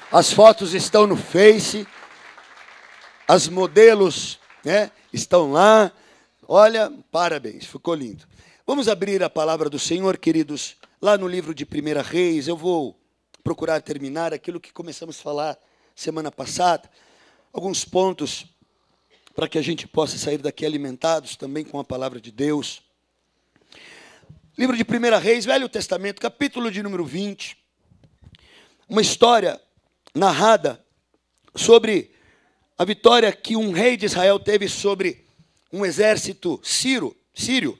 As fotos estão no Face, as modelos, né, estão lá. Olha, parabéns, ficou lindo. Vamos abrir a palavra do Senhor, queridos, lá no livro de 1 Reis. Eu vou procurar terminar aquilo que começamos a falar semana passada, alguns pontos para que a gente possa sair daqui alimentados também com a palavra de Deus. Livro de 1 Reis, Velho Testamento, capítulo de número 20. Uma história narrada sobre a vitória que um rei de Israel teve sobre um exército sírio.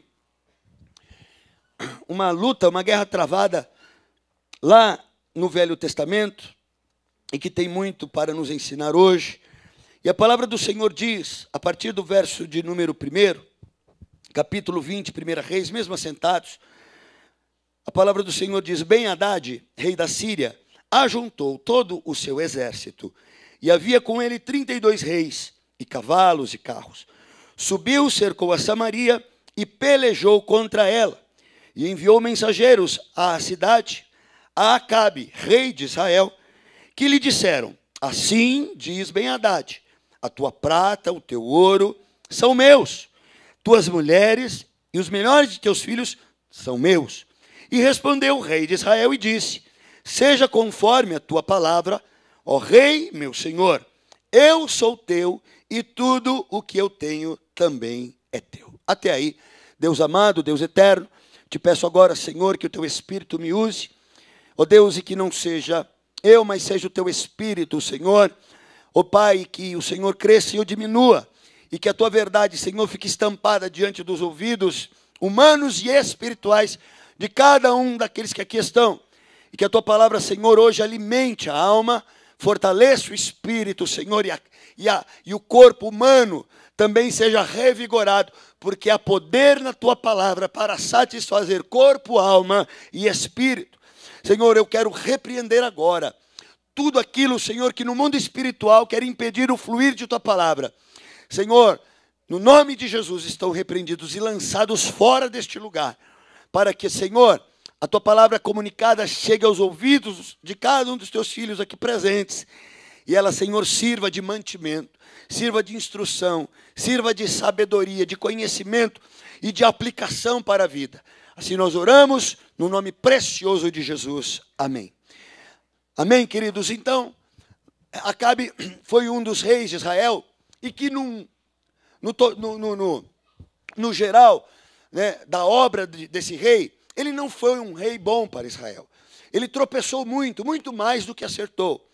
Uma luta, uma guerra travada lá no Velho Testamento e que tem muito para nos ensinar hoje. E a palavra do Senhor diz, a partir do verso de número 1, capítulo 20, 1 Reis, mesmo assentados, a palavra do Senhor diz: Ben-Hadad, rei da Síria, ajuntou todo o seu exército, e havia com ele 32 reis, e cavalos e carros. Subiu, cercou a Samaria e pelejou contra ela, e enviou mensageiros à cidade, a Acabe, rei de Israel, que lhe disseram: assim diz Ben-Hadad, a tua prata, o teu ouro são meus, tuas mulheres e os melhores de teus filhos são meus. E respondeu o rei de Israel e disse: seja conforme a tua palavra, ó rei, meu senhor, eu sou teu e tudo o que eu tenho também é teu. Até aí, Deus amado, Deus eterno, te peço agora, Senhor, que o teu Espírito me use, ó Deus, e que não seja eu, mas seja o teu Espírito, Senhor, ó Pai, que o Senhor cresça e eu diminua, e que a tua verdade, Senhor, fique estampada diante dos ouvidos humanos e espirituais de cada um daqueles que aqui estão. E que a tua palavra, Senhor, hoje alimente a alma, fortaleça o espírito, Senhor, e o corpo humano também seja revigorado, porque há poder na tua palavra para satisfazer corpo, alma e espírito. Senhor, eu quero repreender agora tudo aquilo, Senhor, que no mundo espiritual quer impedir o fluir de tua palavra. Senhor, no nome de Jesus estão repreendidos e lançados fora deste lugar, para que, Senhor, a tua palavra comunicada chegue aos ouvidos de cada um dos teus filhos aqui presentes. E ela, Senhor, sirva de mantimento, sirva de instrução, sirva de sabedoria, de conhecimento e de aplicação para a vida. Assim nós oramos no nome precioso de Jesus. Amém. Amém, queridos? Então, Acabe foi um dos reis de Israel e que no geral, né, da obra desse rei, ele não foi um rei bom para Israel. Ele tropeçou muito, muito mais do que acertou.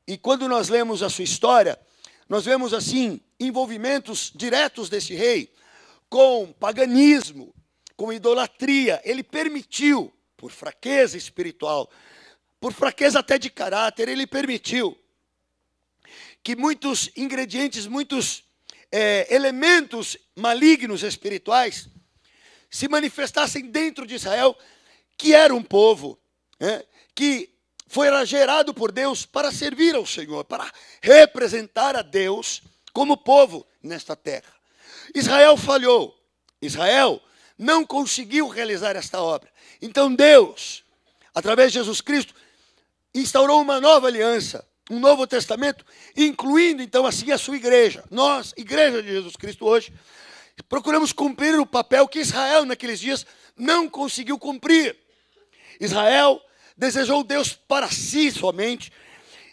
E quando nós lemos a sua história, nós vemos assim, envolvimentos diretos desse rei com paganismo, com idolatria. Ele permitiu, por fraqueza espiritual, por fraqueza até de caráter, ele permitiu que muitos ingredientes, muitos elementos malignos espirituais se manifestassem dentro de Israel, que era um povo, né, que foi gerado por Deus para servir ao Senhor, para representar a Deus como povo nesta terra. Israel falhou. Israel não conseguiu realizar esta obra. Então Deus, através de Jesus Cristo, instaurou uma nova aliança, um novo testamento, incluindo então assim a sua igreja. Nós, igreja de Jesus Cristo hoje, procuramos cumprir o papel que Israel naqueles dias não conseguiu cumprir. Israel desejou Deus para si somente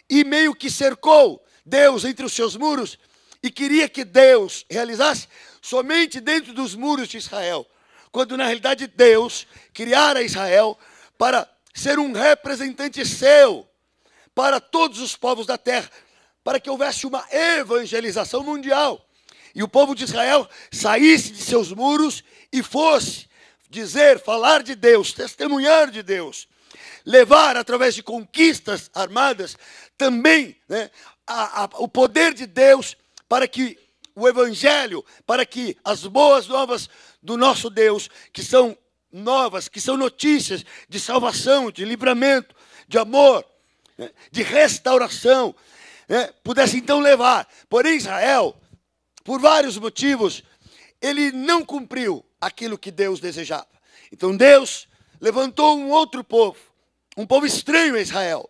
e meio que cercou Deus entre os seus muros e queria que Deus realizasse somente dentro dos muros de Israel, quando na realidade Deus criara Israel para ser um representante seu para todos os povos da terra, para que houvesse uma evangelização mundial. E o povo de Israel saísse de seus muros e fosse dizer, falar de Deus, testemunhar de Deus, levar através de conquistas armadas também, né, o poder de Deus para que o evangelho, para que as boas novas do nosso Deus, que são novas, que são notícias de salvação, de livramento, de amor, né, de restauração, né, pudesse então levar. Porém, Israel, por vários motivos, ele não cumpriu aquilo que Deus desejava. Então Deus levantou um outro povo, um povo estranho a Israel.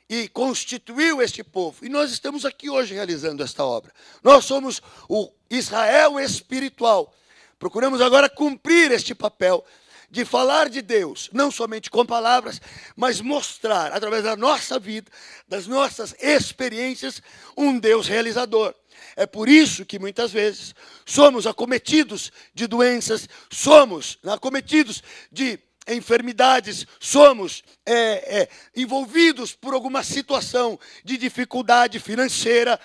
e constituiu este povo. E nós estamos aqui hoje realizando esta obra. Nós somos o Israel espiritual. Procuramos agora cumprir este papel de falar de Deus, não somente com palavras, mas mostrar, através da nossa vida, das nossas experiências, um Deus realizador. É por isso que muitas vezes somos acometidos de doenças, somos acometidos de enfermidades, somos envolvidos por alguma situação de dificuldade financeira,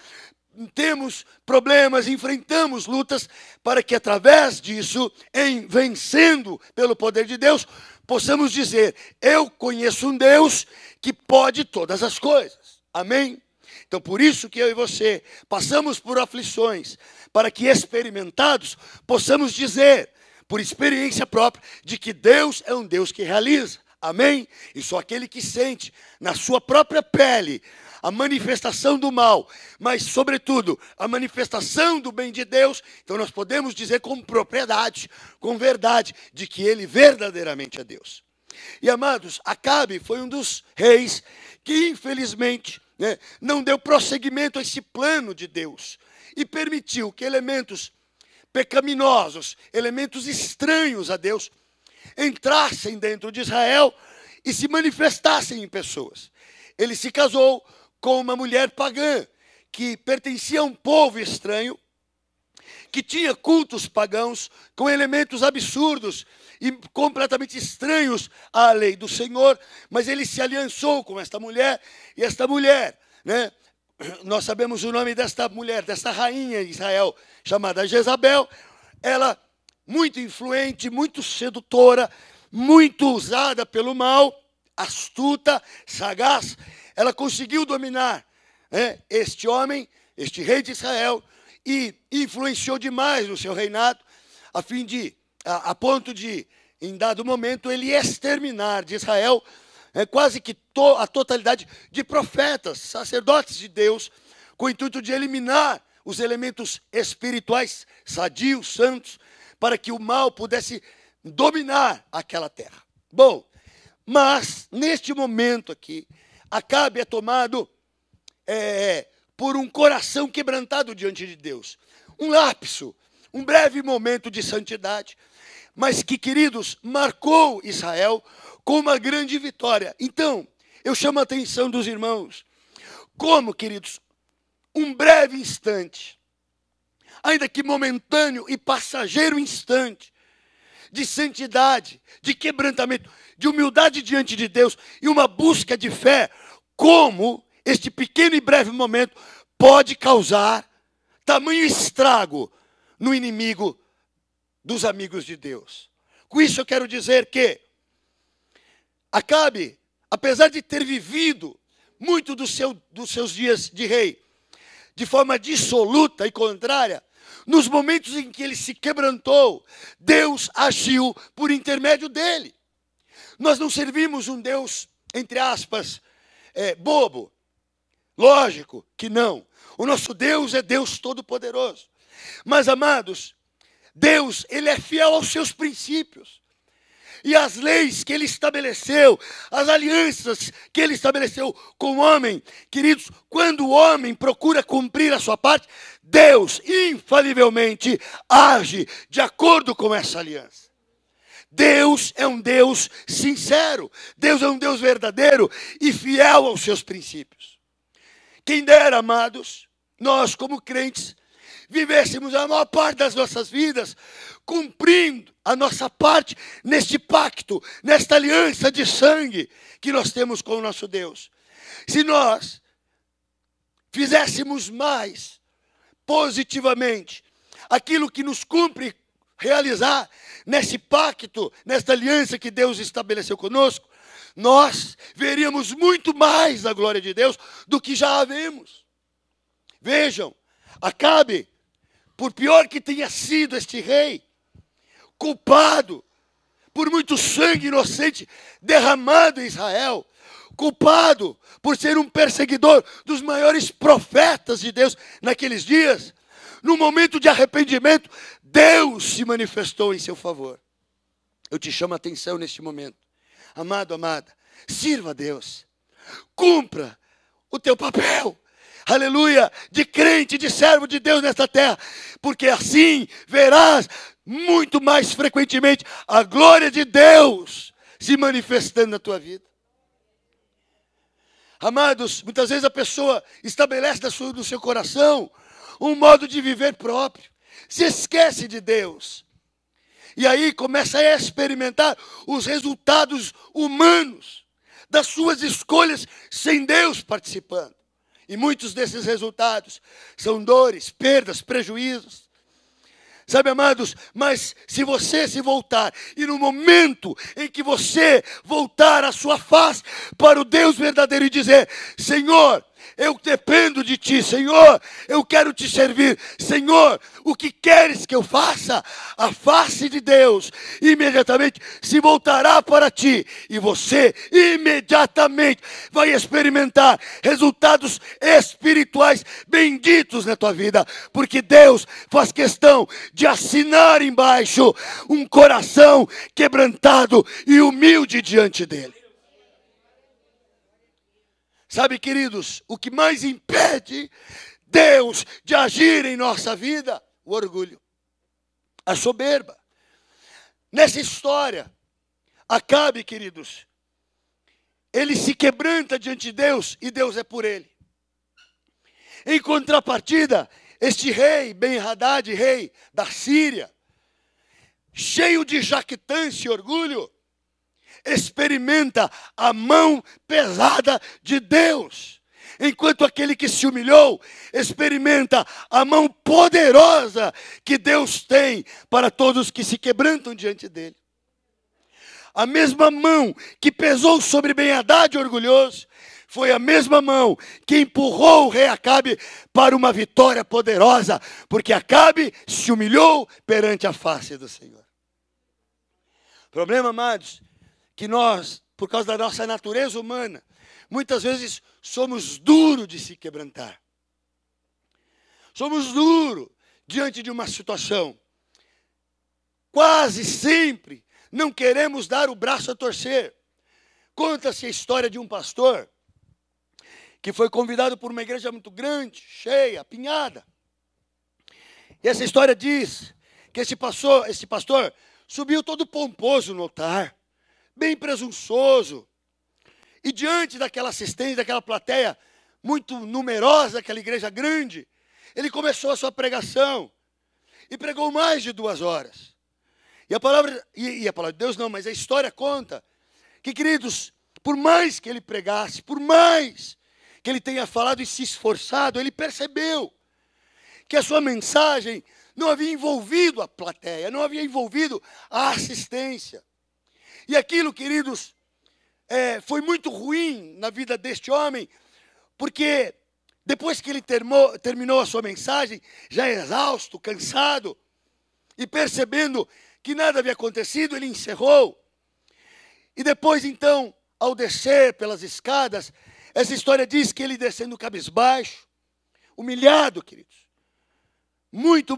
temos problemas, enfrentamos lutas, para que através disso, em vencendo pelo poder de Deus, possamos dizer: eu conheço um Deus que pode todas as coisas. Amém? Então, por isso que eu e você passamos por aflições, para que experimentados possamos dizer, por experiência própria, de que Deus é um Deus que realiza. Amém? E só aquele que sente na sua própria pele a manifestação do mal, mas, sobretudo, a manifestação do bem de Deus, então nós podemos dizer com propriedade, com verdade, de que ele verdadeiramente é Deus. E, amados, Acabe foi um dos reis que, infelizmente, não deu prosseguimento a esse plano de Deus e permitiu que elementos pecaminosos, elementos estranhos a Deus, entrassem dentro de Israel e se manifestassem em pessoas. Ele se casou com uma mulher pagã, que pertencia a um povo estranho, que tinha cultos pagãos, com elementos absurdos e completamente estranhos à lei do Senhor, mas ele se aliançou com esta mulher, e esta mulher, nós sabemos o nome desta mulher, desta rainha de Israel, chamada Jezabel, ela muito influente, muito sedutora, muito usada pelo mal, astuta, sagaz, ela conseguiu dominar este homem, este rei de Israel, e influenciou demais no seu reinado, a ponto de, em dado momento, ele exterminar de Israel quase que a totalidade de profetas, sacerdotes de Deus, com o intuito de eliminar os elementos espirituais, sadios, santos, para que o mal pudesse dominar aquela terra. Bom, mas neste momento aqui, Acabe é tomado por um coração quebrantado diante de Deus. Um lapso, um breve momento de santidade, mas que, queridos, marcou Israel com uma grande vitória. Então, eu chamo a atenção dos irmãos, como, queridos, um breve instante, ainda que momentâneo e passageiro instante, de santidade, de quebrantamento, de humildade diante de Deus e uma busca de fé, como este pequeno e breve momento pode causar tamanho estrago no inimigo dos amigos de Deus. Com isso eu quero dizer que Acabe, apesar de ter vivido muito dos seus dias de rei de forma dissoluta e contrária, nos momentos em que ele se quebrantou, Deus agiu por intermédio dele. Nós não servimos um Deus, entre aspas, bobo. Lógico que não. O nosso Deus é Deus Todo-Poderoso. Mas, amados, Deus, ele é fiel aos seus princípios. E as leis que ele estabeleceu, as alianças que ele estabeleceu com o homem, queridos, quando o homem procura cumprir a sua parte, Deus infalivelmente age de acordo com essa aliança. Deus é um Deus sincero, Deus é um Deus verdadeiro e fiel aos seus princípios. Quem dera, amados, nós como crentes, vivêssemos a maior parte das nossas vidas cumprindo a nossa parte neste pacto, nesta aliança de sangue que nós temos com o nosso Deus. Se nós fizéssemos mais positivamente aquilo que nos cumpre realizar nesse pacto, nesta aliança que Deus estabeleceu conosco, nós veríamos muito mais a glória de Deus do que já havemos. Vejam, Acabe, por pior que tenha sido este rei, culpado por muito sangue inocente derramado em Israel, culpado por ser um perseguidor dos maiores profetas de Deus naqueles dias, no momento de arrependimento, Deus se manifestou em seu favor. Eu te chamo a atenção neste momento. Amado, amada, sirva a Deus. Cumpra o teu papel, aleluia, de crente, de servo de Deus nesta terra, porque assim verás muito mais frequentemente a glória de Deus se manifestando na tua vida. Amados, muitas vezes a pessoa estabelece no seu coração um modo de viver próprio, se esquece de Deus, e aí começa a experimentar os resultados humanos das suas escolhas sem Deus participando. E muitos desses resultados são dores, perdas, prejuízos. Sabe, amados, mas se você se voltar, e no momento em que você voltar a sua face para o Deus verdadeiro e dizer: Senhor, eu dependo de Ti, Senhor, eu quero Te servir, Senhor, o que queres que eu faça? A face de Deus imediatamente se voltará para Ti, e você imediatamente vai experimentar resultados espirituais benditos na tua vida, porque Deus faz questão de assinar embaixo um coração quebrantado e humilde diante dEle. Sabe, queridos, o que mais impede Deus de agir em nossa vida? O orgulho, a soberba. Nessa história, Acabe, queridos, ele se quebranta diante de Deus e Deus é por ele. Em contrapartida, este rei, Ben-Hadad, rei da Síria, cheio de jactância e orgulho, experimenta a mão pesada de Deus, enquanto aquele que se humilhou experimenta a mão poderosa que Deus tem para todos que se quebrantam diante dele. A mesma mão que pesou sobre Ben-Hadad orgulhoso foi a mesma mão que empurrou o rei Acabe para uma vitória poderosa, porque Acabe se humilhou perante a face do Senhor. O problema, amados, que nós, por causa da nossa natureza humana, muitas vezes somos duros de se quebrantar. Somos duros diante de uma situação. Quase sempre não queremos dar o braço a torcer. Conta-se a história de um pastor que foi convidado por uma igreja muito grande, cheia, apinhada. E essa história diz que esse pastor subiu todo pomposo no altar, bem presunçoso, e diante daquela assistência, daquela plateia muito numerosa, aquela igreja grande, ele começou a sua pregação, e pregou mais de 2 horas. E a palavra de Deus não, mas a história conta, que, queridos, por mais que ele pregasse, por mais que ele tenha falado e se esforçado, ele percebeu que a sua mensagem não havia envolvido a plateia, não havia envolvido a assistência. E aquilo, queridos, foi muito ruim na vida deste homem, porque depois que ele terminou a sua mensagem, já exausto, cansado, e percebendo que nada havia acontecido, ele encerrou. E depois, então, ao descer pelas escadas, essa história diz que ele descendo cabisbaixo, humilhado, queridos, muito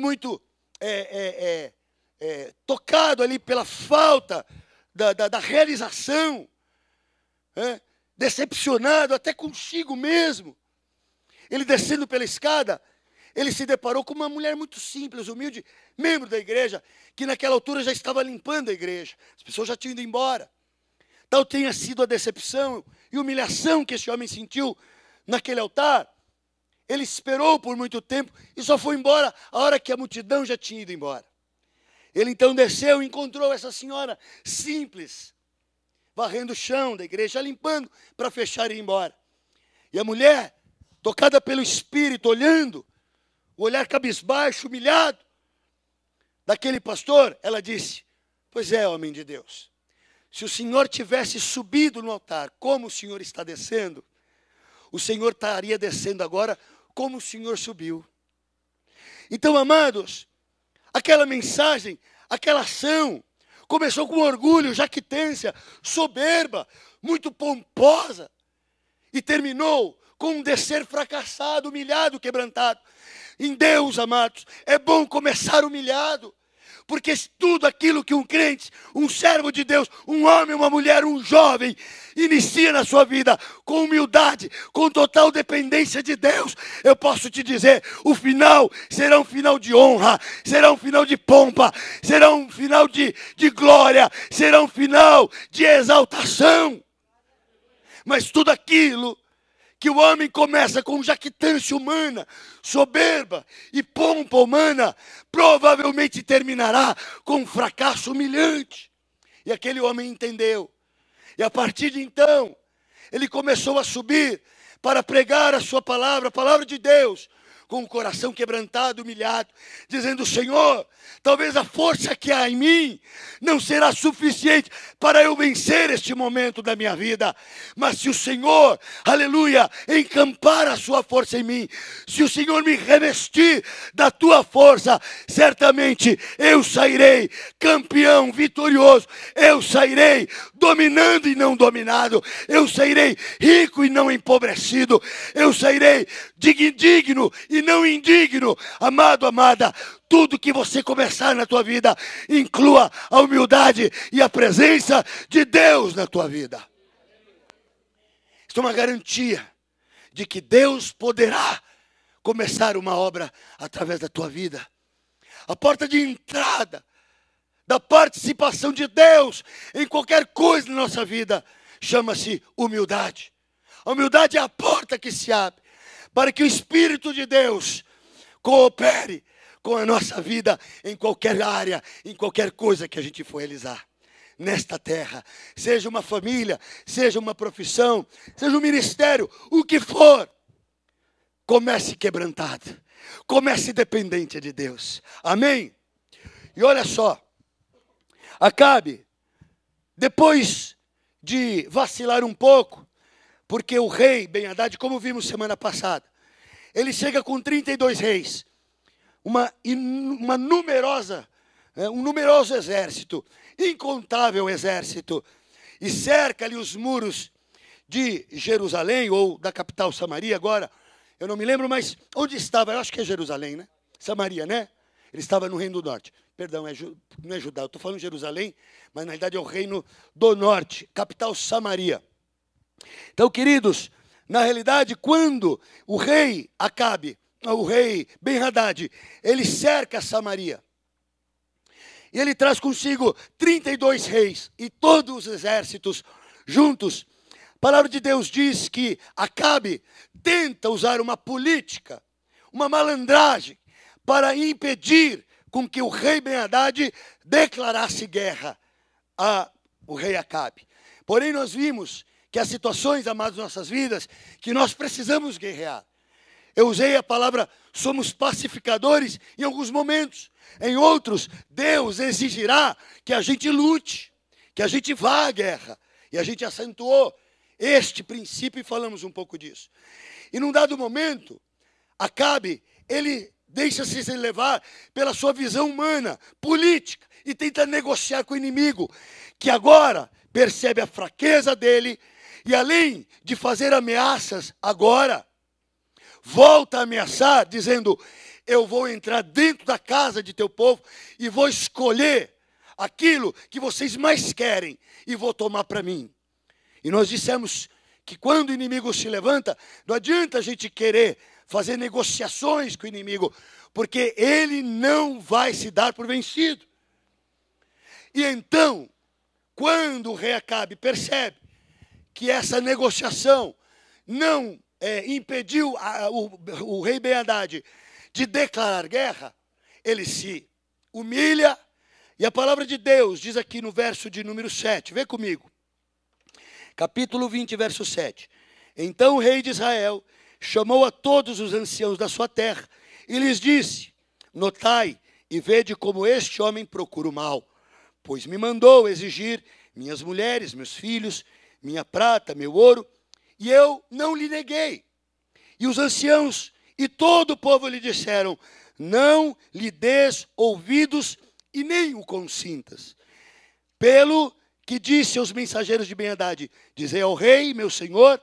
tocado ali pela falta da realização, decepcionado até consigo mesmo. Ele descendo pela escada, ele se deparou com uma mulher muito simples, humilde, membro da igreja, que naquela altura já estava limpando a igreja. As pessoas já tinham ido embora. Tal tenha sido a decepção e humilhação que esse homem sentiu naquele altar. Ele esperou por muito tempo e só foi embora a hora que a multidão já tinha ido embora. Ele então desceu e encontrou essa senhora simples, varrendo o chão da igreja, limpando para fechar e ir embora. E a mulher, tocada pelo Espírito, olhando, o olhar cabisbaixo, humilhado, daquele pastor, ela disse: pois é, homem de Deus, se o Senhor tivesse subido no altar como o Senhor está descendo, o Senhor estaria descendo agora como o Senhor subiu. Então, amados, aquela mensagem, aquela ação, começou com orgulho, jactância, soberba, muito pomposa, e terminou com um descer fracassado, humilhado, quebrantado. Em Deus, amados, é bom começar humilhado, Porque tudo aquilo que um crente, um servo de Deus, um homem, uma mulher, um jovem, inicia na sua vida com humildade, com total dependência de Deus, eu posso te dizer, o final será um final de honra, será um final de pompa, será um final de glória, será um final de exaltação. Mas tudo aquilo que o homem começa com jactância humana, soberba e pompa humana, provavelmente terminará com um fracasso humilhante. E aquele homem entendeu. E a partir de então, ele começou a subir para pregar a sua palavra, a palavra de Deus, com o coração quebrantado, humilhado, dizendo: Senhor, talvez a força que há em mim não será suficiente para eu vencer este momento da minha vida. Mas se o Senhor, aleluia, encampar a sua força em mim, se o Senhor me revestir da tua força, certamente eu sairei campeão, vitorioso. Eu sairei dominando e não dominado. Eu sairei rico e não empobrecido. Eu sairei digno e não indigno. Amado, amada, tudo que você começar na tua vida, inclua a humildade e a presença de Deus na tua vida. Isso é uma garantia de que Deus poderá começar uma obra através da tua vida. A porta de entrada da participação de Deus em qualquer coisa na nossa vida chama-se humildade. A humildade é a porta que se abre para que o Espírito de Deus coopere com a nossa vida em qualquer área, em qualquer coisa que a gente for realizar nesta terra. Seja uma família, seja uma profissão, seja um ministério, o que for. Comece quebrantado, comece dependente de Deus. Amém? E olha só, Acabe, depois de vacilar um pouco, porque o rei Ben-Hadad, como vimos semana passada, ele chega com 32 reis, um numeroso exército, incontável exército, e cerca-lhe os muros de Jerusalém, ou da capital Samaria agora, eu não me lembro, mas onde estava? Eu acho que é Jerusalém, né? Samaria, né? Ele estava no Reino do Norte. Perdão, não é Judá, eu estou falando Jerusalém, mas na verdade é o Reino do Norte, capital Samaria. Então, queridos, na realidade, quando o rei Acabe, o rei Ben-Hadad, ele cerca Samaria, e ele traz consigo 32 reis e todos os exércitos juntos, a palavra de Deus diz que Acabe tenta usar uma política, uma malandragem, para impedir com que o rei Ben-Hadad declarasse guerra ao rei Acabe. Porém, nós vimos que há situações, amados, nas nossas vidas, que nós precisamos guerrear. Eu usei a palavra somos pacificadores em alguns momentos. Em outros, Deus exigirá que a gente lute, que a gente vá à guerra. E a gente acentuou este princípio e falamos um pouco disso. E num dado momento, Acabe, ele deixa-se levar pela sua visão humana, política, e tenta negociar com o inimigo, que agora percebe a fraqueza dele, e além de fazer ameaças agora, volta a ameaçar, dizendo: eu vou entrar dentro da casa de teu povo e vou escolher aquilo que vocês mais querem e vou tomar para mim. E nós dissemos que quando o inimigo se levanta, não adianta a gente querer fazer negociações com o inimigo, porque ele não vai se dar por vencido. E então, quando o rei Acabe percebe que essa negociação não impediu o rei Ben-Hadad de declarar guerra, ele se humilha, e a palavra de Deus diz aqui no verso de número 7, vê comigo, capítulo 20, verso 7. Então o rei de Israel chamou a todos os anciãos da sua terra e lhes disse: notai e vede como este homem procura o mal, pois me mandou exigir minhas mulheres, meus filhos, minha prata, meu ouro, e eu não lhe neguei. E os anciãos e todo o povo lhe disseram: não lhe des ouvidos e nem o consintas. Pelo que disse aos mensageiros de Ben-Hadad: dizei ao rei, meu senhor,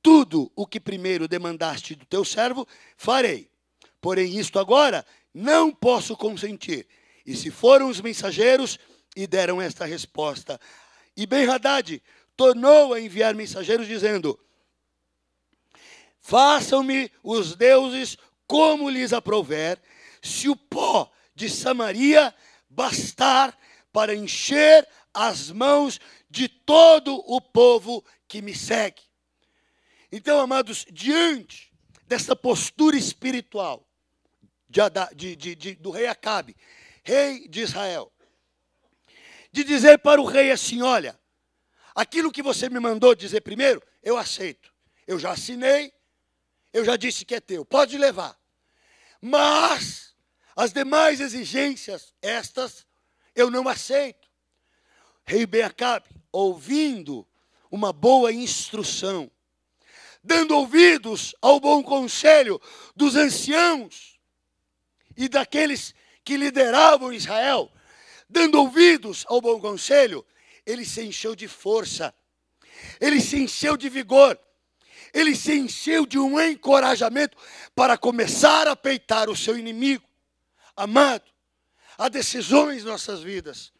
tudo o que primeiro demandaste do teu servo, farei. Porém, isto agora não posso consentir. E se foram os mensageiros e deram esta resposta. E Ben-Hadad tornou a enviar mensageiros dizendo: façam-me os deuses como lhes aprouver, se o pó de Samaria bastar para encher as mãos de todo o povo que me segue. Então, amados, diante dessa postura espiritual do rei Acabe, rei de Israel, de dizer para o rei assim: olha, aquilo que você me mandou dizer primeiro, eu aceito. Eu já assinei, eu já disse que é teu, pode levar. Mas as demais exigências, estas, eu não aceito. Rei Ben-Acabe, ouvindo uma boa instrução, dando ouvidos ao bom conselho dos anciãos e daqueles que lideravam Israel, dando ouvidos ao bom conselho, ele se encheu de força, ele se encheu de vigor, ele se encheu de um encorajamento para começar a peitar o seu inimigo. Amado, há decisões em nossas vidas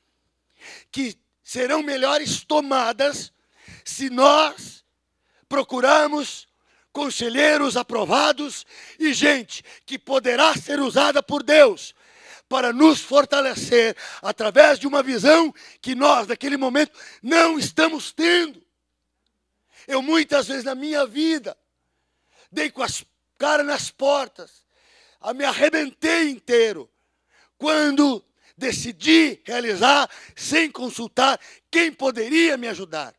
que serão melhores tomadas se nós procurarmos conselheiros aprovados e gente que poderá ser usada por Deus para nos fortalecer através de uma visão que nós, naquele momento, não estamos tendo. Eu muitas vezes na minha vida dei com as caras nas portas, me arrebentei inteiro, quando decidi realizar sem consultar quem poderia me ajudar.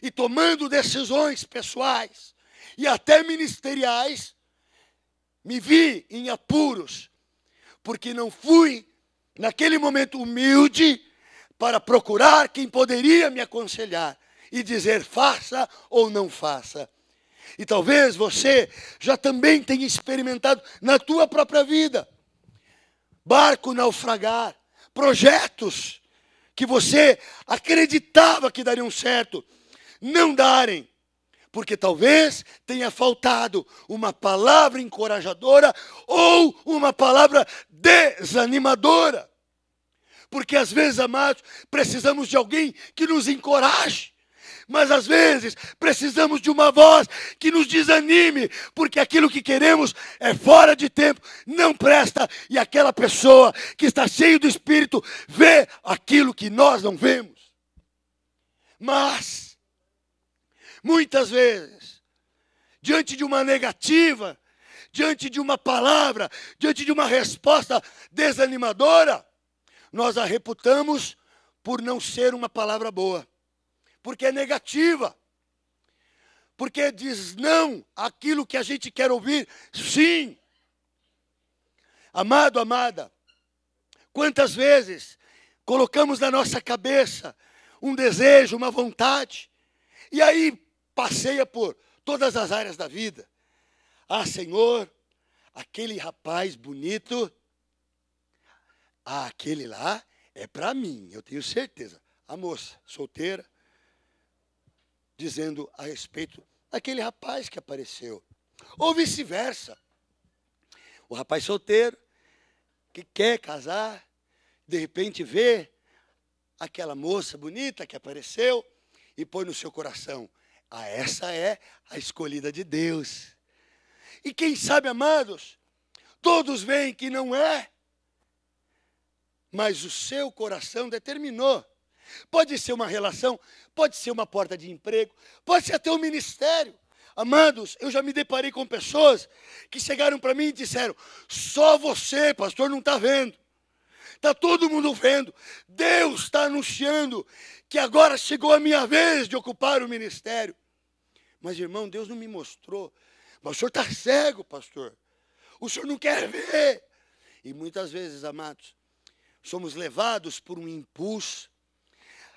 E tomando decisões pessoais e até ministeriais, me vi em apuros, porque não fui, naquele momento, humilde para procurar quem poderia me aconselhar e dizer faça ou não faça. E talvez você já também tenha experimentado na tua própria vida barco naufragar, projetos que você acreditava que dariam certo, não darem, porque talvez tenha faltado uma palavra encorajadora ou uma palavra desanimadora. Porque às vezes, amados, precisamos de alguém que nos encoraje. Mas às vezes precisamos de uma voz que nos desanime, porque aquilo que queremos é fora de tempo, não presta, e aquela pessoa que está cheia do Espírito vê aquilo que nós não vemos. Mas, muitas vezes, diante de uma negativa, diante de uma palavra, diante de uma resposta desanimadora, nós a reputamos por não ser uma palavra boa. Porque é negativa, porque diz não àquilo que a gente quer ouvir, sim. Amado, amada, quantas vezes colocamos na nossa cabeça um desejo, uma vontade, e aí passeia por todas as áreas da vida. Ah, Senhor, aquele rapaz bonito, aquele lá é para mim, eu tenho certeza. A moça solteira, dizendo a respeito daquele rapaz que apareceu. Ou vice-versa. O rapaz solteiro, que quer casar, de repente vê aquela moça bonita que apareceu e põe no seu coração: ah, essa é a escolhida de Deus. E quem sabe, amados, todos veem que não é, mas o seu coração determinou. Pode ser uma relação, pode ser uma porta de emprego, pode ser até um ministério. Amados, eu já me deparei com pessoas que chegaram para mim e disseram: só você, pastor, não está vendo. Está todo mundo vendo. Deus está anunciando que agora chegou a minha vez de ocupar o ministério. Mas, irmão, Deus não me mostrou. Mas o senhor está cego, pastor. O senhor não quer ver. E muitas vezes, amados, somos levados por um impulso.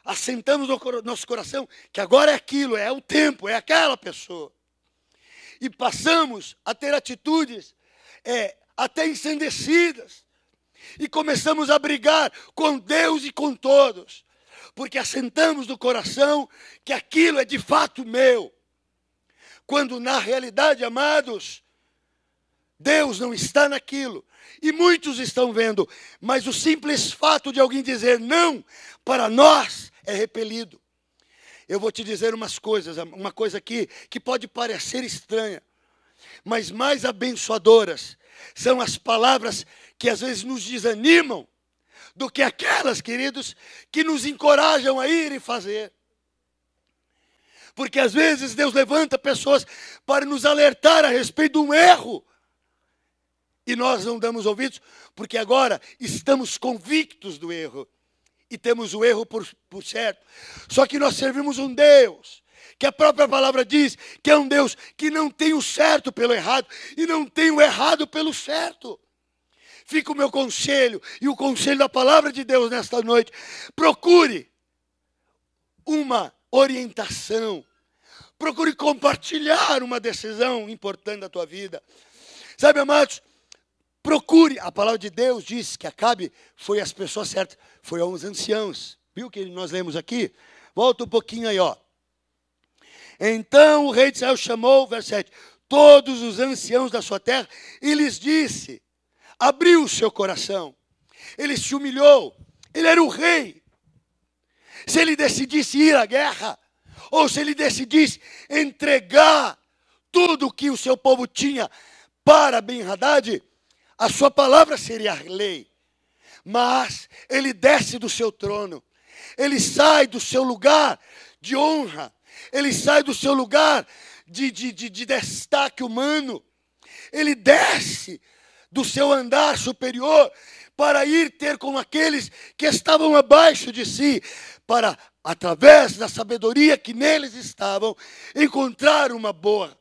Assentamos no nosso coração que agora é aquilo, é o tempo, é aquela pessoa. E passamos a ter atitudes até ensandecidas. E começamos a brigar com Deus e com todos. Porque assentamos no coração que aquilo é de fato meu. Quando na realidade, amados, Deus não está naquilo. E muitos estão vendo, mas o simples fato de alguém dizer não, para nós, é repelido. Eu vou te dizer uma coisa aqui que pode parecer estranha, mas mais abençoadoras são as palavras que às vezes nos desanimam do que aquelas, queridos, que nos encorajam a ir e fazer. Porque às vezes Deus levanta pessoas para nos alertar a respeito de um erro. E nós não damos ouvidos, porque agora estamos convictos do erro. E temos o erro por certo. Só que nós servimos um Deus, que a própria palavra diz, que é um Deus que não tem o certo pelo errado, e não tem o errado pelo certo. Fica o meu conselho, e o conselho da palavra de Deus nesta noite. Procure uma orientação. Procure compartilhar uma decisão importante da tua vida. Sabe, amados, procure. A palavra de Deus diz que Acabe foi às pessoas certas, foi aos anciãos. Viu que nós lemos aqui? Volta um pouquinho aí, ó. Então o rei de Israel chamou, verso 7, todos os anciãos da sua terra e lhes disse, abriu o seu coração. Ele se humilhou. Ele era o rei. Se ele decidisse ir à guerra, ou se ele decidisse entregar tudo o que o seu povo tinha para Ben-Hadad, a sua palavra seria a lei. Mas ele desce do seu trono. Ele sai do seu lugar de honra. Ele sai do seu lugar de destaque humano. Ele desce do seu andar superior para ir ter com aqueles que estavam abaixo de si, para, através da sabedoria que neles estavam, encontrar uma boa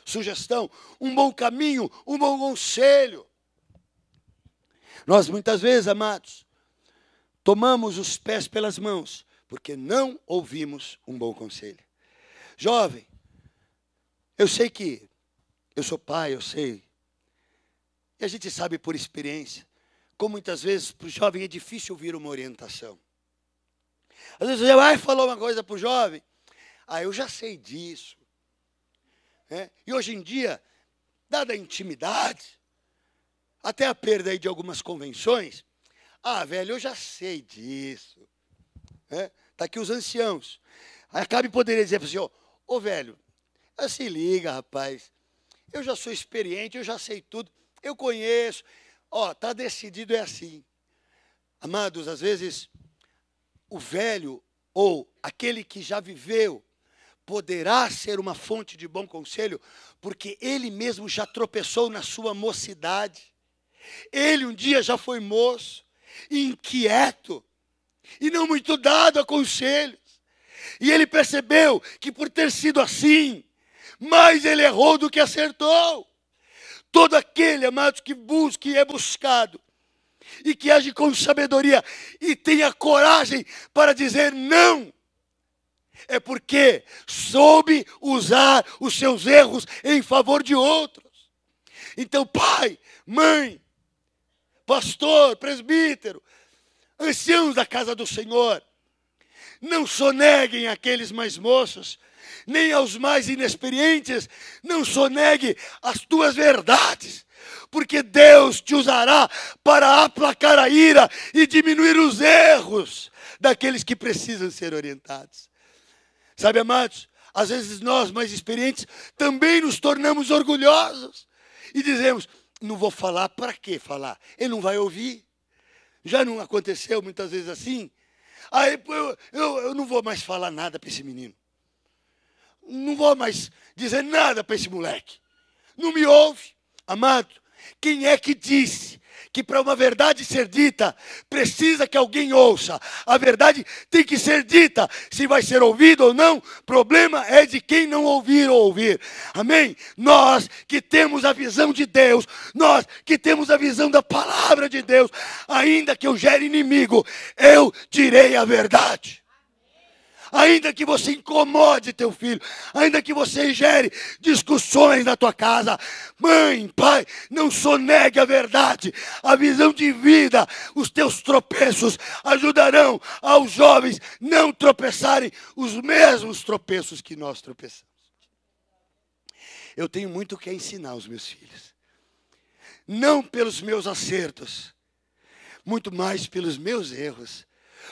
sugestão, um bom caminho, um bom conselho. Nós muitas vezes, amados, tomamos os pés pelas mãos, porque não ouvimos um bom conselho. Jovem, eu sei que eu sou pai, eu sei. E a gente sabe por experiência, como muitas vezes para o jovem é difícil ouvir uma orientação. Às vezes você vai falar uma coisa para o jovem, eu já sei disso. E hoje em dia, dada a intimidade, até a perda aí de algumas convenções, velho, eu já sei disso. Está aqui os anciãos. Aí Acabe poderia dizer para o senhor, velho, se liga, rapaz, eu já sou experiente, eu já sei tudo, eu conheço, está decidido, é assim. Amados, às vezes, o velho ou aquele que já viveu poderá ser uma fonte de bom conselho, porque ele mesmo já tropeçou na sua mocidade. Ele um dia já foi moço, inquieto, e não muito dado a conselhos. E ele percebeu que por ter sido assim, mais ele errou do que acertou. Todo aquele, amados, que busca e é buscado, e que age com sabedoria, e tenha coragem para dizer não, é porque soube usar os seus erros em favor de outros. Então, pai, mãe, pastor, presbítero, anciãos da casa do Senhor, não soneguem aqueles mais moços, nem aos mais inexperientes, não sonegue as tuas verdades, porque Deus te usará para aplacar a ira e diminuir os erros daqueles que precisam ser orientados. Sabe, amados, às vezes nós, mais experientes, também nos tornamos orgulhosos e dizemos, não vou falar, para que falar? Ele não vai ouvir. Já não aconteceu muitas vezes assim? Aí eu não vou mais falar nada para esse menino. Não vou mais dizer nada para esse moleque. Não me ouve. Amado, quem é que disse que para uma verdade ser dita, precisa que alguém ouça? A verdade tem que ser dita. Se vai ser ouvido ou não, problema é de quem não ouvir ou ouvir. Amém? Nós que temos a visão de Deus, nós que temos a visão da palavra de Deus, ainda que eu gere inimigo, eu direi a verdade. Ainda que você incomode teu filho, ainda que você gere discussões na tua casa, mãe, pai, não sonegue a verdade, a visão de vida, os teus tropeços ajudarão aos jovens não tropeçarem os mesmos tropeços que nós tropeçamos. eu tenho muito o que ensinar aos meus filhos. Não pelos meus acertos, muito mais pelos meus erros.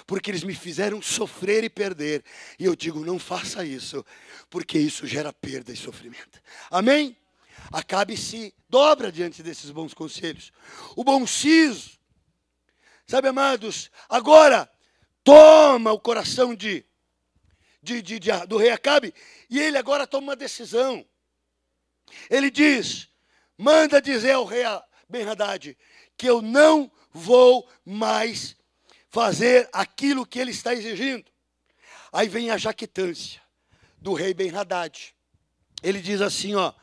Porque eles me fizeram sofrer e perder. E eu digo, não faça isso, porque isso gera perda e sofrimento. Amém? Acabe se dobra diante desses bons conselhos. O bom siso, sabe, amados, agora toma o coração do rei Acabe, e ele agora toma uma decisão. Ele diz, manda dizer ao rei Ben-Hadad, que eu não vou mais fazer aquilo que ele está exigindo. Aí vem a jactância do rei Ben-Hadad. Ele diz assim, ó,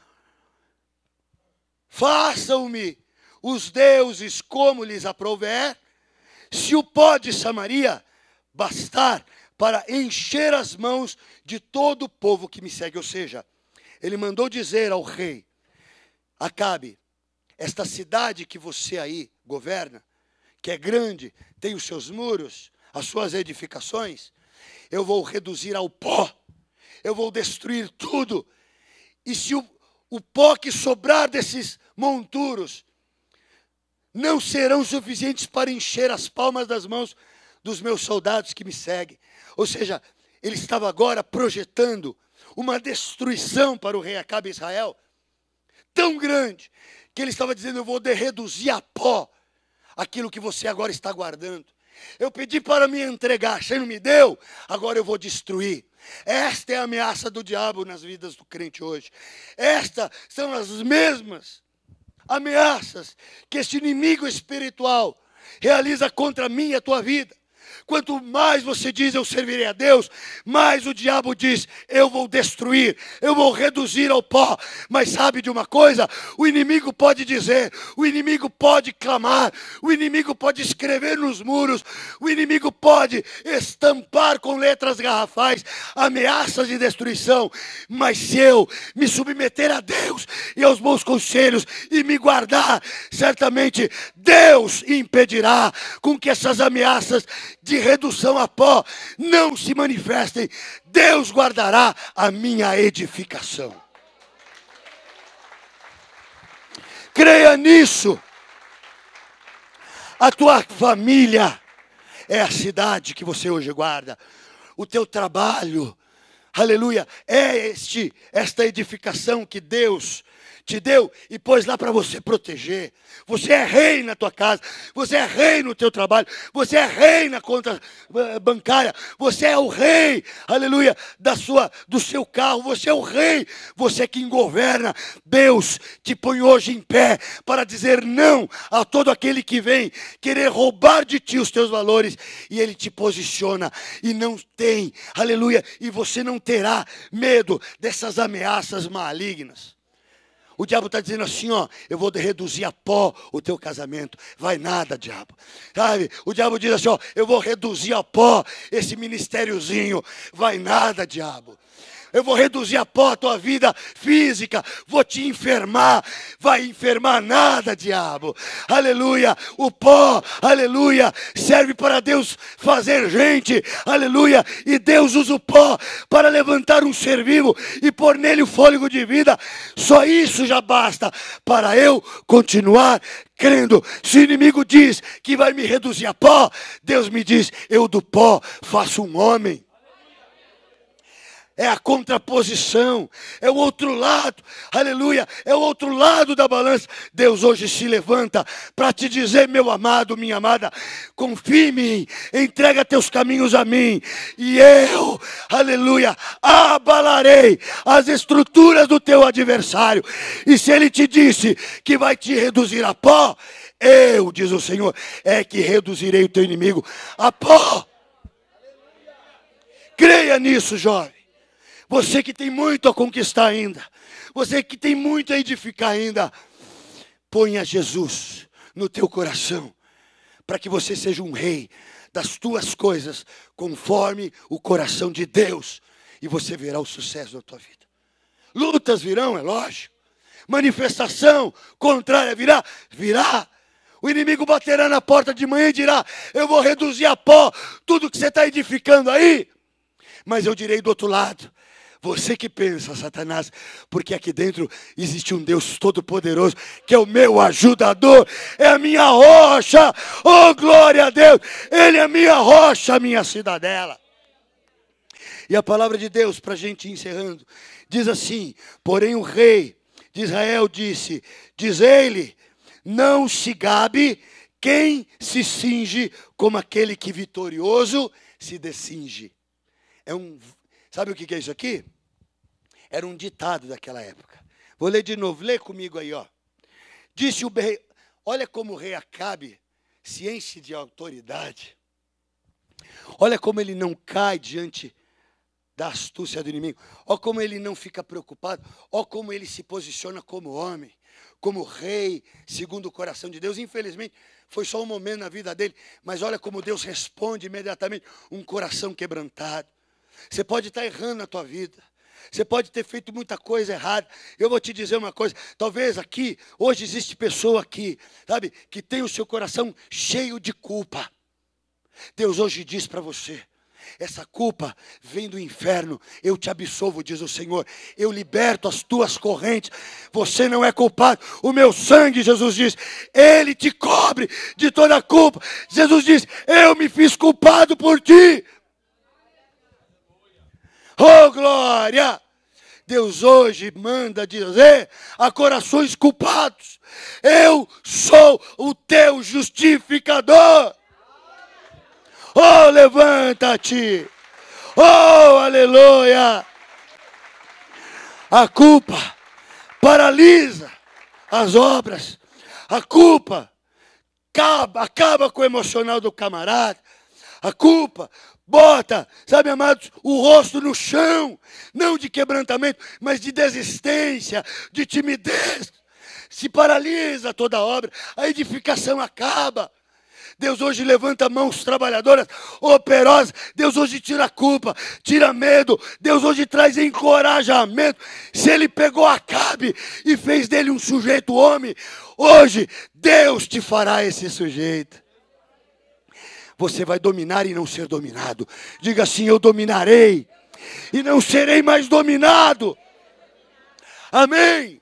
façam-me os deuses como lhes aprouver, se o pó de Samaria bastar para encher as mãos de todo o povo que me segue. Ou seja, ele mandou dizer ao rei Acabe, esta cidade que você aí governa, que é grande, tem os seus muros, as suas edificações, eu vou reduzir ao pó, eu vou destruir tudo. E se o pó que sobrar desses monturos não serão suficientes para encher as palmas das mãos dos meus soldados que me seguem. Ou seja, ele estava agora projetando uma destruição para o rei Acabe Israel, tão grande, que ele estava dizendo, eu vou reduzir a pó aquilo que você agora está guardando. Eu pedi para me entregar, você não me deu, agora eu vou destruir. Esta é a ameaça do diabo nas vidas do crente hoje. Estas são as mesmas ameaças que este inimigo espiritual realiza contra mim e a tua vida. Quanto mais você diz, eu servirei a Deus, mais o diabo diz, eu vou destruir, eu vou reduzir ao pó. Mas sabe de uma coisa? O inimigo pode dizer, o inimigo pode clamar, o inimigo pode escrever nos muros, o inimigo pode estampar com letras garrafais ameaças de destruição. Mas se eu me submeter a Deus e aos bons conselhos e me guardar, certamente Deus impedirá com que essas ameaças de redução a pó não se manifestem. Deus guardará a minha edificação. Creia nisso. A tua família é a cidade que você hoje guarda. O teu trabalho, aleluia, é esta edificação que Deus te deu e pôs lá para você proteger. Você é rei na tua casa, você é rei no teu trabalho, você é rei na conta bancária, você é o rei, aleluia, do seu carro, você é o rei, você é quem governa. Deus te põe hoje em pé para dizer não a todo aquele que vem querer roubar de ti os teus valores, e ele te posiciona e não tem, aleluia, e você não terá medo dessas ameaças malignas. O diabo está dizendo assim, ó, eu vou reduzir a pó o teu casamento. Vai nada, diabo. Sabe? O diabo diz assim, ó, eu vou reduzir a pó esse ministériozinho. Vai nada, diabo. Eu vou reduzir a pó a tua vida física. Vou te enfermar. Vai enfermar nada, diabo. Aleluia. O pó, aleluia, serve para Deus fazer gente. Aleluia. E Deus usa o pó para levantar um ser vivo e pôr nele o fôlego de vida. Só isso já basta para eu continuar crendo. Se o inimigo diz que vai me reduzir a pó, Deus me diz, eu do pó faço um homem. É a contraposição, é o outro lado, aleluia, é o outro lado da balança. Deus hoje se levanta para te dizer, meu amado, minha amada, confie em mim, entrega teus caminhos a mim, e eu, aleluia, abalarei as estruturas do teu adversário. E se ele te disse que vai te reduzir a pó, eu, diz o Senhor, é que reduzirei o teu inimigo a pó. Creia nisso, jovem. Você que tem muito a conquistar ainda, você que tem muito a edificar ainda, ponha Jesus no teu coração, para que você seja um rei das tuas coisas, conforme o coração de Deus, e você verá o sucesso da tua vida. Lutas virão, é lógico. Manifestação contrária virá. O inimigo baterá na porta de manhã e dirá, eu vou reduzir a pó tudo que você está edificando aí. Mas eu direi do outro lado, Você que pensa, Satanás, porque aqui dentro existe um Deus todo-poderoso, que é o meu ajudador, é a minha rocha, oh glória a Deus, Ele é a minha rocha, a minha cidadela. E a palavra de Deus, para a gente ir encerrando, diz assim: porém o rei de Israel disse, diz ele, não se gabe quem se cinge como aquele que vitorioso se descinge. Sabe o que é isso aqui? Era um ditado daquela época. Vou ler de novo, lê comigo aí, ó. Disse o rei, olha como o rei Acabe se enche de autoridade. Olha como ele não cai diante da astúcia do inimigo. Olha como ele não fica preocupado. Olha como ele se posiciona como homem, como rei, segundo o coração de Deus. Infelizmente, foi só um momento na vida dele, mas olha como Deus responde imediatamente, um coração quebrantado. Você pode estar errando na tua vida. Você pode ter feito muita coisa errada. Eu vou te dizer uma coisa. Talvez aqui, hoje existe pessoa aqui, sabe, que tem o seu coração cheio de culpa. Deus hoje diz para você, essa culpa vem do inferno. Eu te absolvo, diz o Senhor. Eu liberto as tuas correntes. Você não é culpado. O meu sangue, Jesus diz, Ele te cobre de toda a culpa. Jesus diz, eu me fiz culpado por ti. Oh, glória! Deus hoje manda dizer a corações culpados, eu sou o teu justificador. Oh, levanta-te. Oh, aleluia. A culpa paralisa as obras. A culpa acaba com o emocional do camarada. A culpa bota, sabe, amados, o rosto no chão, não de quebrantamento, mas de desistência, de timidez. Se paralisa toda a obra, a edificação acaba. Deus hoje levanta mãos trabalhadoras, operosas. Deus hoje tira a culpa, tira medo. Deus hoje traz encorajamento. Se Ele pegou Acabe e fez dele um sujeito homem, hoje Deus te fará esse sujeito. Você vai dominar e não ser dominado. Diga assim, eu dominarei e não serei mais dominado. Amém.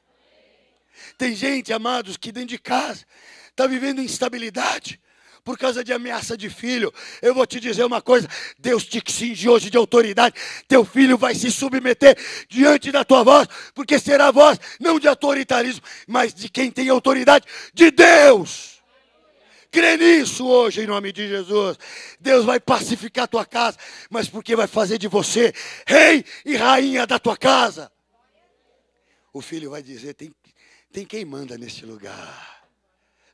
Tem gente, amados, que dentro de casa está vivendo instabilidade por causa de ameaça de filho. Eu vou te dizer uma coisa, Deus te cinge hoje de autoridade. Teu filho vai se submeter diante da tua voz, porque será a voz não de autoritarismo, mas de quem tem autoridade, de Deus. Crê nisso hoje, em nome de Jesus. Deus vai pacificar a tua casa, mas porque vai fazer de você rei e rainha da tua casa. O filho vai dizer, tem quem manda neste lugar.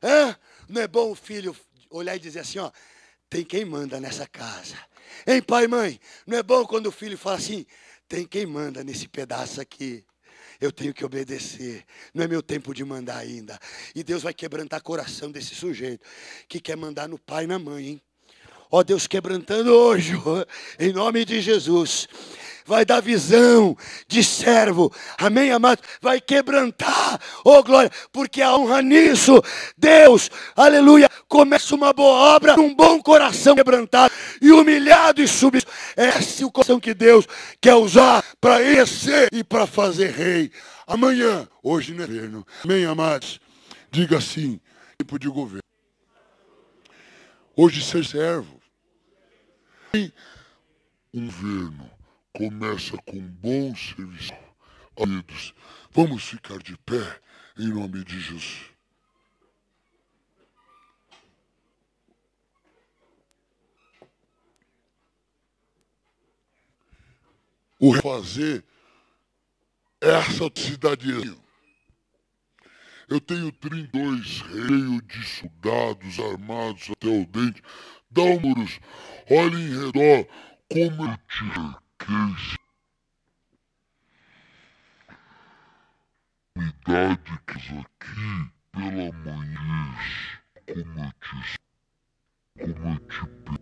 Hã? Não é bom o filho olhar e dizer assim, ó, tem quem manda nessa casa. Hein, pai e mãe? Não é bom quando o filho fala assim, tem quem manda nesse pedaço aqui. Eu tenho que obedecer. Não é meu tempo de mandar ainda. E Deus vai quebrantar o coração desse sujeito que quer mandar no pai e na mãe, hein? Ó Deus, quebrantando hoje, em nome de Jesus. Vai dar visão de servo. Amém, amado? Vai quebrantar. Oh, glória. Porque a honra nisso. Deus, aleluia, começa uma boa obra. Um bom coração quebrantado e humilhado e submisso. Esse é o coração que Deus quer usar para exercer e para fazer rei. Amanhã, hoje não é governo. Amém, amados? Diga assim, tipo de governo. Hoje ser servo. Um governo começa com bons serviços. Queridos, vamos ficar de pé em nome de Jesus. O fazer essa cidade. Eu tenho 32 reios de soldados armados até o dente. Dálmuros, olhe em redor como eu te requejo. Idade que aqui pela manhã, como eu te sofri.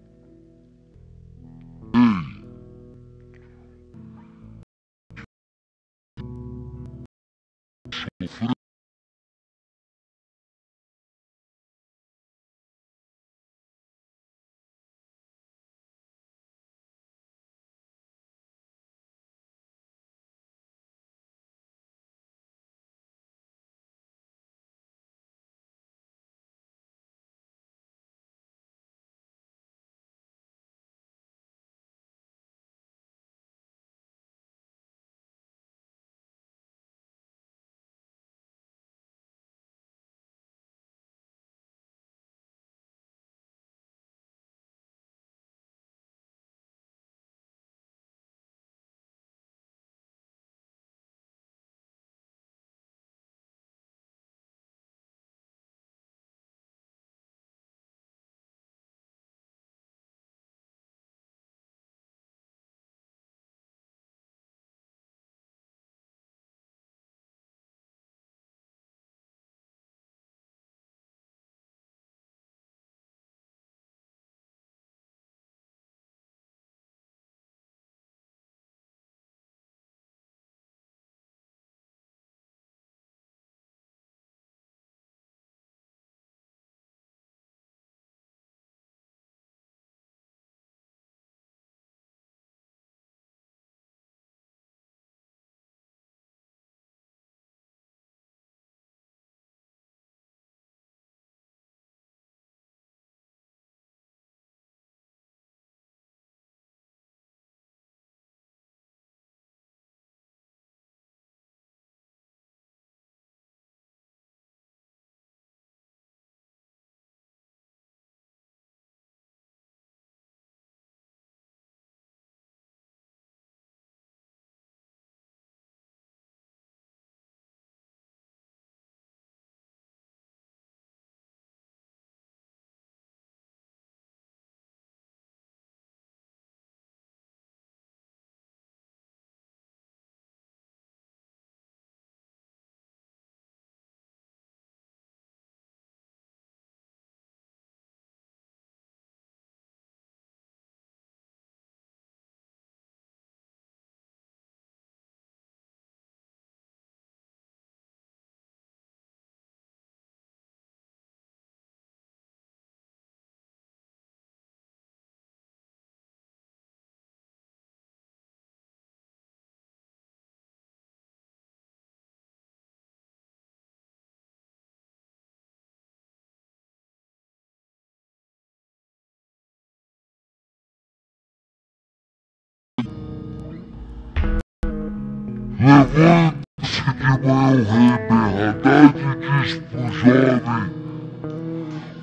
Levanta-se de manhã o rei Ben-Hadad e diz pro jovem: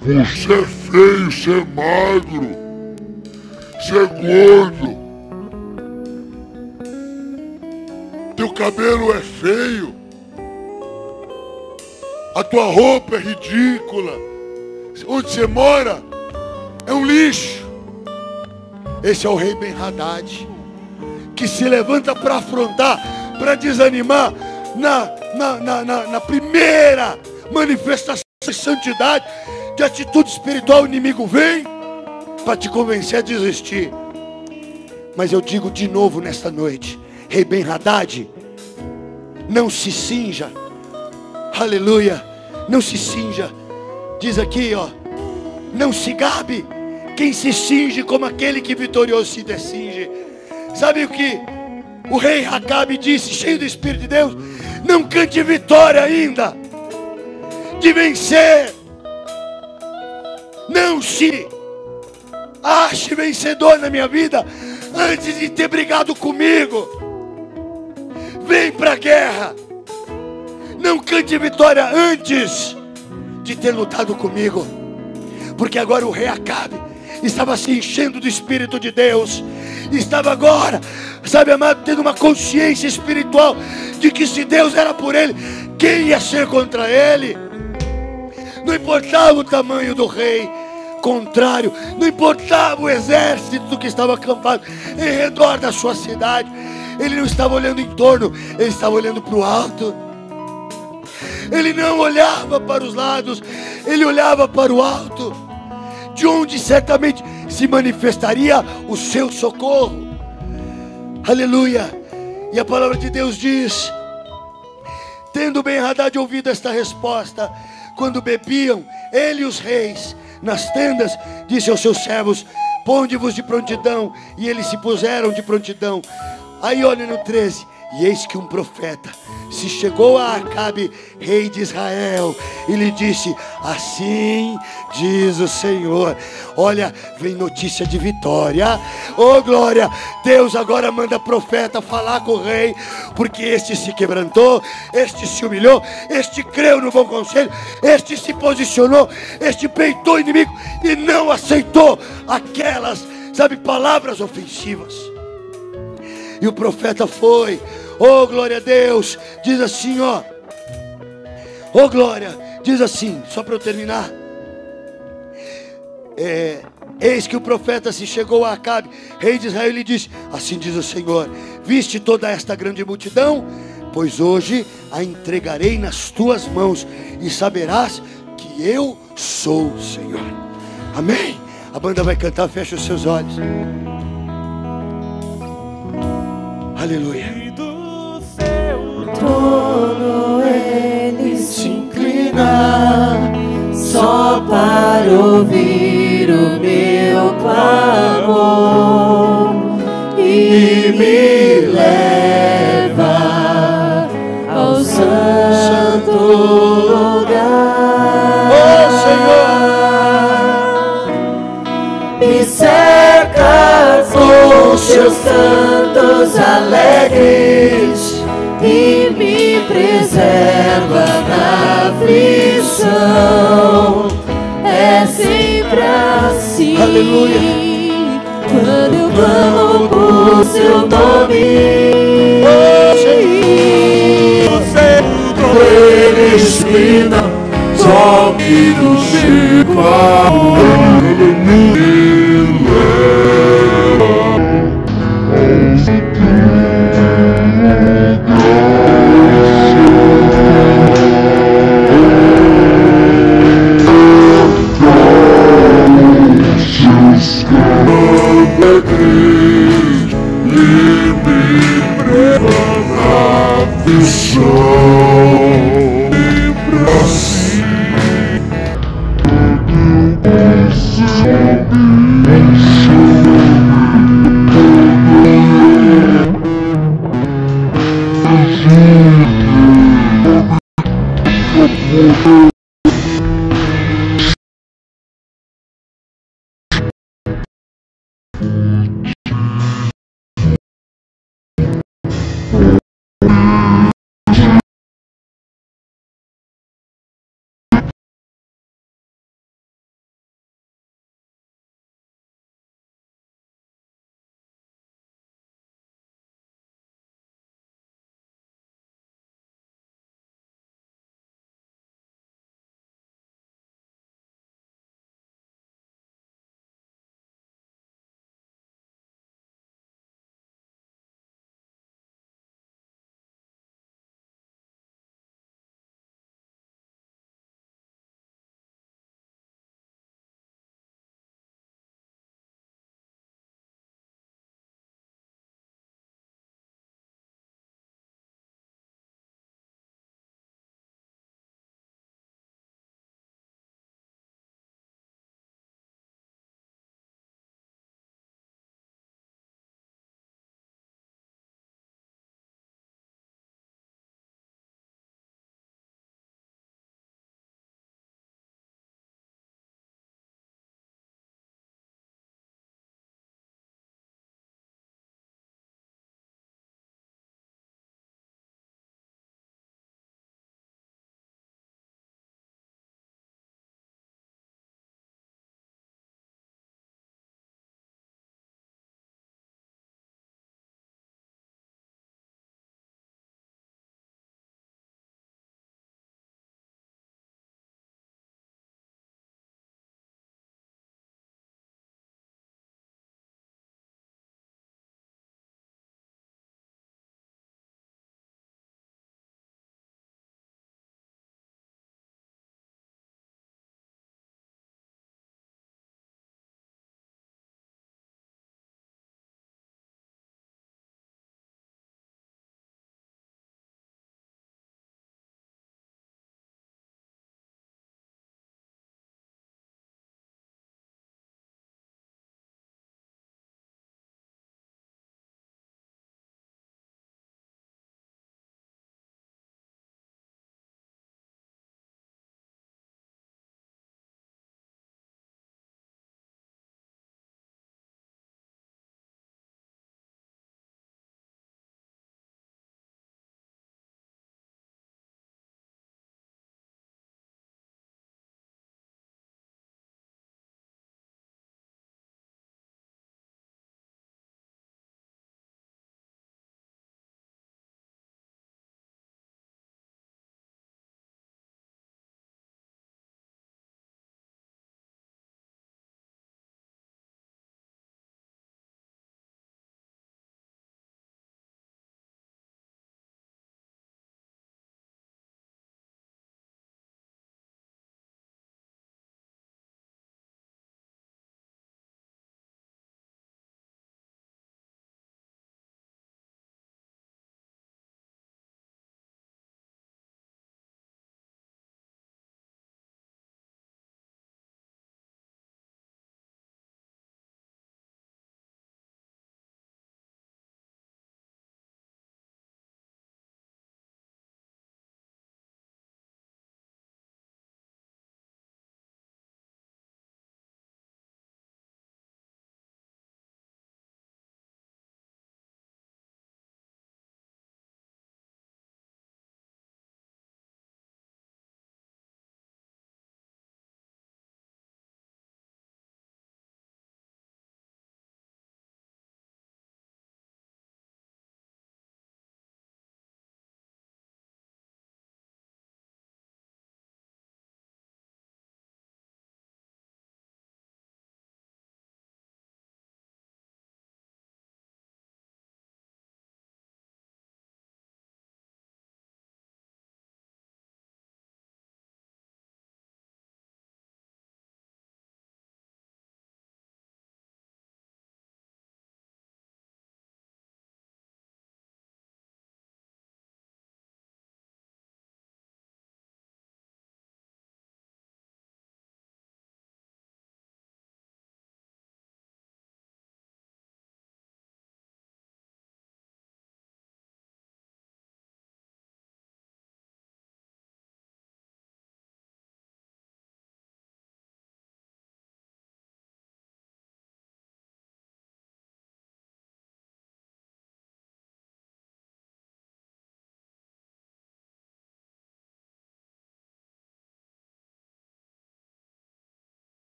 você é feio, você é magro, você é gordo, teu cabelo é feio, a tua roupa é ridícula, onde você mora é um lixo. Esse é o rei Ben-Hadad, que se levanta para afrontar, para desanimar na primeira manifestação de santidade, de atitude espiritual. O inimigo vem para te convencer a desistir. Mas eu digo de novo nesta noite: rei Ben-Hadad, não se cinja, aleluia, não se cinja. Diz aqui, ó, não se gabe quem se cinge como aquele que vitorioso se descinge. Sabe o que o rei Acabe disse, cheio do Espírito de Deus? Não cante vitória ainda de vencer. Não se ache vencedor na minha vida antes de ter brigado comigo. Vem para a guerra. Não cante vitória antes de ter lutado comigo. Porque agora o rei Acabe estava se enchendo do Espírito de Deus. Estava agora, sabe, amado, tendo uma consciência espiritual de que se Deus era por ele, quem ia ser contra ele? Não importava o tamanho do rei contrário, não importava o exército que estava acampado em redor da sua cidade. Ele não estava olhando em torno, ele estava olhando para o alto. Ele não olhava para os lados, ele olhava para o alto, de onde certamente se manifestaria o seu socorro. Aleluia. E a palavra de Deus diz: tendo Ben-Hadad ouvido esta resposta, quando bebiam ele e os reis nas tendas, disse aos seus servos: ponde-vos de prontidão. E eles se puseram de prontidão. Aí olha no 13: e eis que um profeta se chegou a Acabe, rei de Israel, e lhe disse: assim diz o Senhor. Olha, vem notícia de vitória. Oh glória, Deus agora manda profeta falar com o rei, porque este se quebrantou, este se humilhou, este creu no bom conselho, este se posicionou, este peitou o inimigo e não aceitou aquelas, sabe, palavras ofensivas. E o profeta foi. Oh glória a Deus, diz assim, ó. Oh glória, diz assim, só para eu terminar. Eis que o profeta se chegou a Acabe, rei de Israel, e lhe disse: assim diz o Senhor, viste toda esta grande multidão? Pois hoje a entregarei nas tuas mãos, e saberás que eu sou o Senhor. Amém? A banda vai cantar, fecha os seus olhos. Aleluia. Trono ele se inclina, só para ouvir o meu clamor, e me leva ao santo lugar. Oh Senhor, me cerca com seus cantos alegres e me preserva na aflição. É sempre assim. Aleluia. Quando eu clamo por seu nome, ele inclina, só que no Chico